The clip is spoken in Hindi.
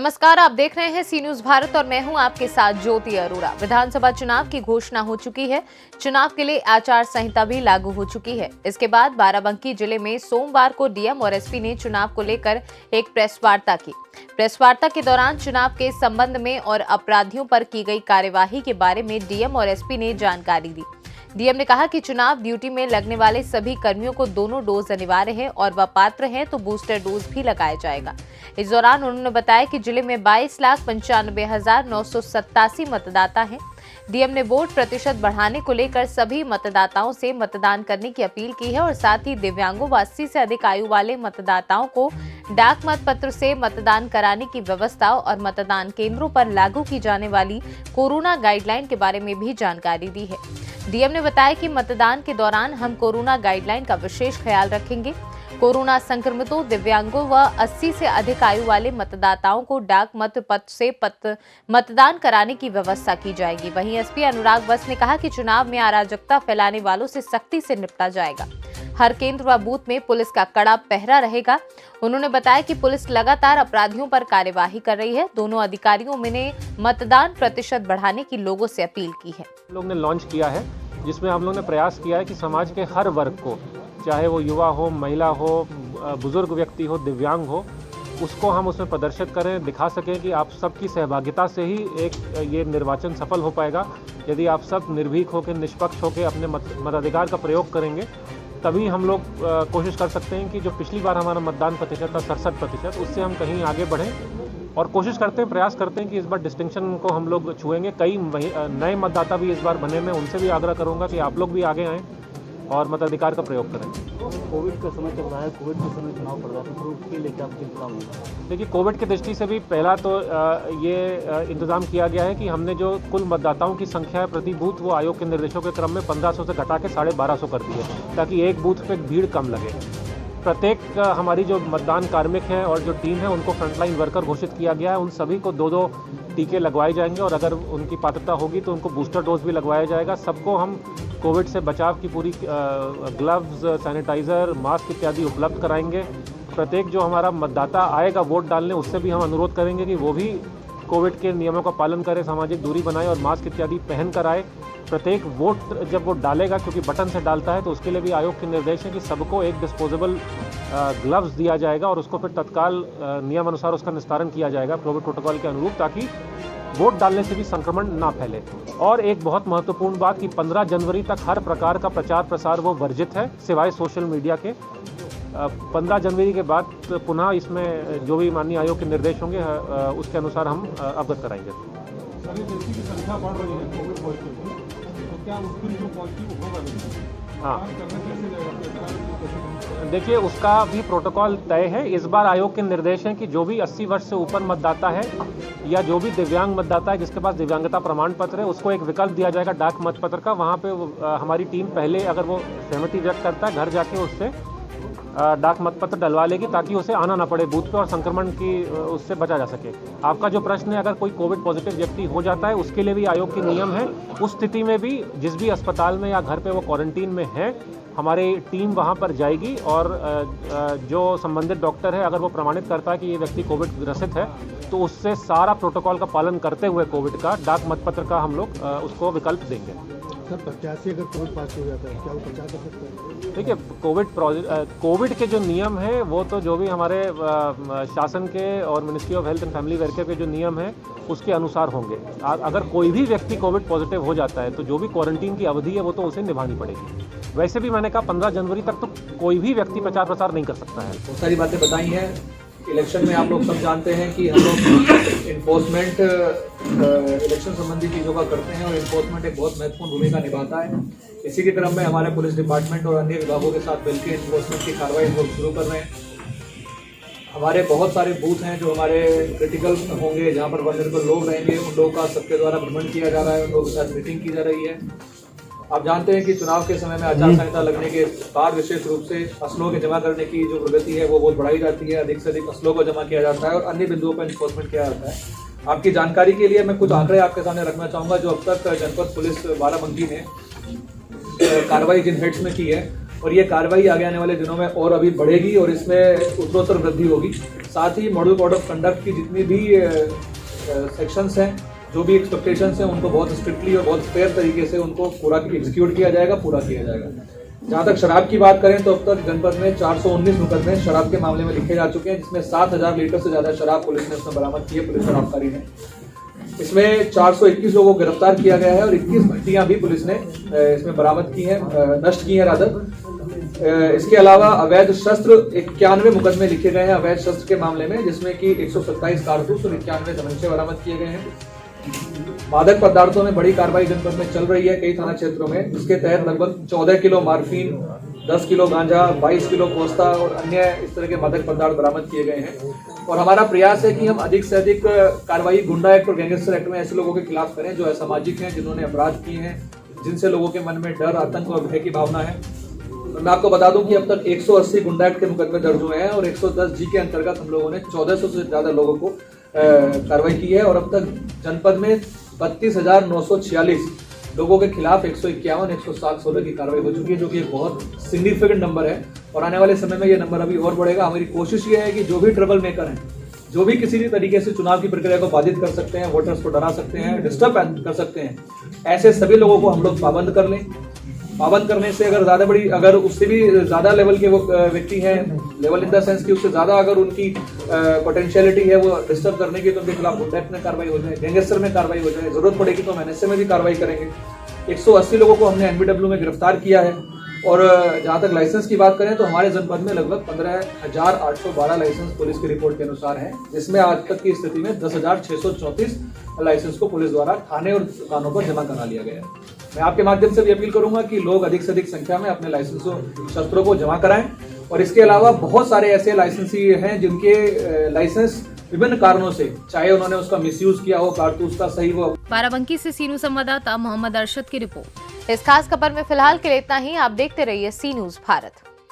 नमस्कार, आप देख रहे हैं सी न्यूज भारत और मैं हूं आपके साथ ज्योति अरोड़ा। विधानसभा चुनाव की घोषणा हो चुकी है। चुनाव के लिए आचार संहिता भी लागू हो चुकी है। इसके बाद बाराबंकी जिले में सोमवार को डीएम और एसपी ने चुनाव को लेकर एक प्रेस वार्ता की। प्रेस वार्ता के दौरान चुनाव के संबंध में और अपराधियों पर की गई कार्यवाही के बारे में डीएम और एसपी ने जानकारी दी। डीएम ने कहा कि चुनाव ड्यूटी में लगने वाले सभी कर्मियों को दोनों डोज अनिवार्य है और वह पात्र हैं तो बूस्टर डोज भी लगाया जाएगा। इस दौरान उन्होंने बताया कि जिले में 22,95,987 मतदाता हैं। डीएम ने वोट प्रतिशत बढ़ाने को लेकर सभी मतदाताओं से मतदान करने की अपील की है और साथ ही दिव्यांगों व 80 से अधिक आयु वाले मतदाताओं को डाक मतपत्र से मतदान कराने की व्यवस्था और मतदान केंद्रों पर लागू की जाने वाली कोरोना गाइडलाइन के बारे में भी जानकारी दी है। डीएम ने बताया कि मतदान के दौरान हम कोरोना गाइडलाइन का विशेष ख्याल रखेंगे। कोरोना संक्रमितों, दिव्यांगों व 80 से अधिक आयु वाले मतदाताओं को डाक मतपत्र से मतदान कराने की व्यवस्था की जाएगी। वहीं एसपी अनुराग वत्स ने कहा कि चुनाव में अराजकता फैलाने वालों से सख्ती से निपटा जाएगा। हर केंद्र व बूथ में पुलिस का कड़ा पहरा रहेगा। उन्होंने बताया कि पुलिस लगातार अपराधियों पर कार्यवाही कर रही है। दोनों अधिकारियों ने मतदान प्रतिशत बढ़ाने की लोगों से अपील की है। लोग ने लॉन्च किया है, जिसमें हम लोग ने प्रयास किया है कि समाज के हर वर्ग को, चाहे वो युवा हो, महिला हो, बुजुर्ग व्यक्ति हो, दिव्यांग हो, उसको हम उसमें प्रदर्शित करें, दिखा सकें कि आप सबकी सहभागिता से ही एक ये निर्वाचन सफल हो पाएगा। यदि आप सब निर्भीक होकर, निष्पक्ष होकर अपने मताधिकार का प्रयोग करेंगे, तभी हम लोग कोशिश कर सकते हैं कि जो पिछली बार हमारा मतदान प्रतिशत था 67%, उससे हम कहीं आगे बढ़ें। और कोशिश करते हैं, प्रयास करते हैं कि इस बार डिस्टिंक्शन को हम लोग छुएंगे। कई नए मतदाता भी इस बार बने, मैं उनसे भी आग्रह करूंगा कि आप लोग भी आगे आएँ और मताधिकार का प्रयोग करें। कोविड का समय चल रहा है, कोविड के समय चुनाव पड़ रहा है, तो उसके लिए क्या इंतजाम होगा? देखिए, कोविड की दृष्टि से भी पहला तो ये इंतजाम किया गया है कि हमने जो कुल मतदाताओं की संख्या है प्रति बूथ, वो आयोग के निर्देशों के क्रम में 1500 से घटा के 1250 कर दी है, ताकि एक बूथ पे भीड़ कम लगे। प्रत्येक हमारी जो मतदान कार्मिक हैं और जो टीम है, उनको फ्रंटलाइन वर्कर घोषित किया गया है। उन सभी को 2-2 टीके लगवाए जाएंगे और अगर उनकी पात्रता होगी तो उनको बूस्टर डोज भी लगवाया जाएगा। सबको हम कोविड से बचाव की पूरी ग्लव्स, सैनिटाइज़र, मास्क इत्यादि उपलब्ध कराएंगे। प्रत्येक जो हमारा मतदाता आएगा वोट डालने, उससे भी हम अनुरोध करेंगे कि वो भी कोविड के नियमों का पालन करें, सामाजिक दूरी बनाए और मास्क इत्यादि पहन कर आए। प्रत्येक वोट जब वो डालेगा, क्योंकि बटन से डालता है, तो उसके लिए भी आयोग के निर्देश है कि सबको एक डिस्पोजेबल ग्लव्स दिया जाएगा और उसको फिर तत्काल नियम अनुसार उसका निस्तारण किया जाएगा कोविड प्रोटोकॉल के अनुरूप, ताकि वोट डालने से भी संक्रमण ना फैले। और एक बहुत महत्वपूर्ण बात कि 15 जनवरी तक हर प्रकार का प्रचार प्रसार वो वर्जित है, सिवाय सोशल मीडिया के। 15 जनवरी के बाद पुनः इसमें जो भी माननीय आयोग के निर्देश होंगे उसके अनुसार हम अवगत कराएंगे। हाँ, देखिए, उसका भी प्रोटोकॉल तय है। इस बार आयोग के निर्देश हैं कि जो भी 80 वर्ष से ऊपर मतदाता है या जो भी दिव्यांग मतदाता है जिसके पास दिव्यांगता प्रमाण पत्र है, उसको एक विकल्प दिया जाएगा डाक मतपत्र का। वहाँ पे हमारी टीम पहले, अगर वो सहमति व्यक्त करता है, घर जाके उससे डाक मतपत्र डलवा लेगी, ताकि उसे आना ना पड़े बूथ पे और संक्रमण की उससे बचा जा सके। आपका जो प्रश्न है, अगर कोई कोविड पॉजिटिव व्यक्ति हो जाता है, उसके लिए भी आयोग के नियम है। उस स्थिति में भी जिस भी अस्पताल में या घर पे वो क्वारंटीन में है, हमारी टीम वहाँ पर जाएगी और जो संबंधित डॉक्टर है, अगर वो प्रमाणित करता है कि ये व्यक्ति कोविड ग्रसित है, तो उससे सारा प्रोटोकॉल का पालन करते हुए कोविड का डाक मतपत्र का हम लोग उसको विकल्प देंगे। सर, 85 अगर कोविड पास हो जाता है, क्या वो प्रचार कर सकते हैं? देखिए, कोविड के जो नियम है, वो तो जो भी हमारे शासन के और ministry of health and family welfare के जो नियम है, उसके अनुसार होंगे। अगर कोई भी व्यक्ति कोविड पॉजिटिव हो जाता है, तो जो भी क्वारंटीन की अवधि है, वो तो उसे निभानी पड़ेगी। वैसे भी मैंने कहा 15 जनवरी तक तो कोई भी व्यक्ति प्रचार प्रसार नहीं कर सकता है। बहुत सारी बातें बताई हैं। इलेक्शन में आप लोग सब जानते हैं कि हम लोग इन्फोर्समेंट इलेक्शन संबंधी चीज़ों का करते हैं और इन्फोर्समेंट एक बहुत महत्वपूर्ण भूमिका निभाता है। इसी के क्रम में हमारे पुलिस डिपार्टमेंट और अन्य विभागों के साथ मिलकर इन्फोर्समेंट की कार्रवाई हम लोग शुरू कर रहे हैं। हमारे बहुत सारे बूथ हैं जो हमारे क्रिटिकल होंगे, जहाँ पर वल्नरेबल लोग रहेंगे, उन लोगों का सबके द्वारा भ्रमण किया जा रहा है, उन लोगों के साथ मीटिंग की जा रही है। आप जानते हैं कि चुनाव के समय में आचार संहिता लगने के बाद विशेष रूप से असलों के जमा करने की जो प्रगति है वो बहुत बढ़ाई जाती है। अधिक से अधिक असलों को जमा किया जाता है और अन्य बिंदुओं पर इन्फोर्समेंट किया जाता है। आपकी जानकारी के लिए मैं कुछ आंकड़े आपके सामने रखना चाहूँगा। जो अब तक जनपद पुलिस बाराबंकी ने कार्रवाई जिन हेड्स में की है, और ये कार्रवाई आगे आने वाले दिनों में और अभी बढ़ेगी और इसमें उत्तरोत्तर वृद्धि होगी। साथ ही मॉडल कोड ऑफ कंडक्ट की जितनी भी सेक्शंस हैं, जो भी एक्सपेक्टेशंस हैं, उनको बहुत स्ट्रिक्टली और बहुत फेयर तरीके से उनको पूरा एग्जीक्यूट किया जाएगा, पूरा किया जाएगा। जहाँ तक शराब की बात करें तो अब तक जनपद में 419 मुकदमे शराब के मामले में लिखे जा चुके हैं, जिसमें 7000 लीटर से ज़्यादा शराब पुलिस ने उसमें बरामद की है, पुलिस और आबकारी ने। इसमें 421 लोगों को गिरफ्तार किया गया है और 21 भट्टियां भी पुलिस ने इसमें बरामद की हैं, नष्ट की हैं रादर। इसके अलावा अवैध शस्त्र 91 मुकदमे लिखे गए हैं अवैध शस्त्र के मामले में, जिसमें कि 127 कारतूस और 91 धनुष्य बरामद किए गए हैं। मादक पदार्थों में बड़ी कार्रवाई जनपद में चल रही है कई थाना क्षेत्रों में, जिसके तहत लगभग 14 किलो मार्फिन, 10 किलो गांजा, 22 किलो कोस्ता और अन्य इस तरह के मादक पदार्थ बरामद किए गए हैं। और हमारा प्रयास है कि हम अधिक से अधिक कार्रवाई गुंडा एक्ट और गैंगस्टर एक्ट में ऐसे लोगों के खिलाफ करें जो असामाजिक हैं, जिन्होंने अपराध किए हैं, जिनसे लोगों के मन में डर, आतंक और भय की भावना है। और मैं आपको बता दूं कि अब तक 180 गुंडा एक्ट के मुकदमे दर्ज हुए हैं और 110 जी के अंतर्गत हम लोगों ने 1400 से ज्यादा लोगों को कार्रवाई की है और अब तक जनपद में 32,946 लोगों के खिलाफ 151, 107, 16 की कार्रवाई हो चुकी है, जो कि एक बहुत सिग्निफिकेंट नंबर है और आने वाले समय में ये नंबर अभी और बढ़ेगा। हमारी कोशिश ये है कि जो भी ट्रबल मेकर हैं, जो भी किसी भी तरीके से चुनाव की प्रक्रिया को बाधित कर सकते हैं, वोटर्स को डरा सकते हैं, डिस्टर्ब कर सकते हैं, ऐसे सभी लोगों को हम लोग पाबंद कर लें। पाबंद करने से अगर उससे भी ज्यादा लेवल के वो व्यक्ति हैं, लेवल इन द सेंस कि उससे ज्यादा अगर उनकी पोटेंशियलिटी है वो डिस्टर्ब करने की, तो उनके खिलाफ गुंडा एक्ट में कार्रवाई हो जाए, गैंगस्टर में कार्रवाई हो जाए, जरूरत पड़ेगी तो हम एनएसए में भी कार्रवाई करेंगे। 180 लोगों को हमने एनबीडब्ल्यू में गिरफ्तार किया है और जहाँ तक लाइसेंस की बात करें तो हमारे जनपद में लगभग 15,812 लाइसेंस पुलिस की रिपोर्ट के अनुसार है, जिसमें आज तक की स्थिति में 10,634 लाइसेंस को पुलिस द्वारा थाने और दुकानों पर जमा करा लिया गया है। मैं आपके माध्यम से भी अपील करूंगा कि लोग अधिक से अधिक संख्या में अपने लाइसेंसों, शस्त्रों को जमा कराएं और इसके अलावा बहुत सारे ऐसे लाइसेंसी हैं जिनके लाइसेंस विभिन्न कारणों से, चाहे उन्होंने उसका मिसयूज किया हो, कारतूस का सही हो। बाराबंकी से सीनू संवाददाता मोहम्मद अरशद की रिपोर्ट। इस खास खबर में फिलहाल के लिए इतना ही। आप देखते रहिए सी न्यूज़ भारत।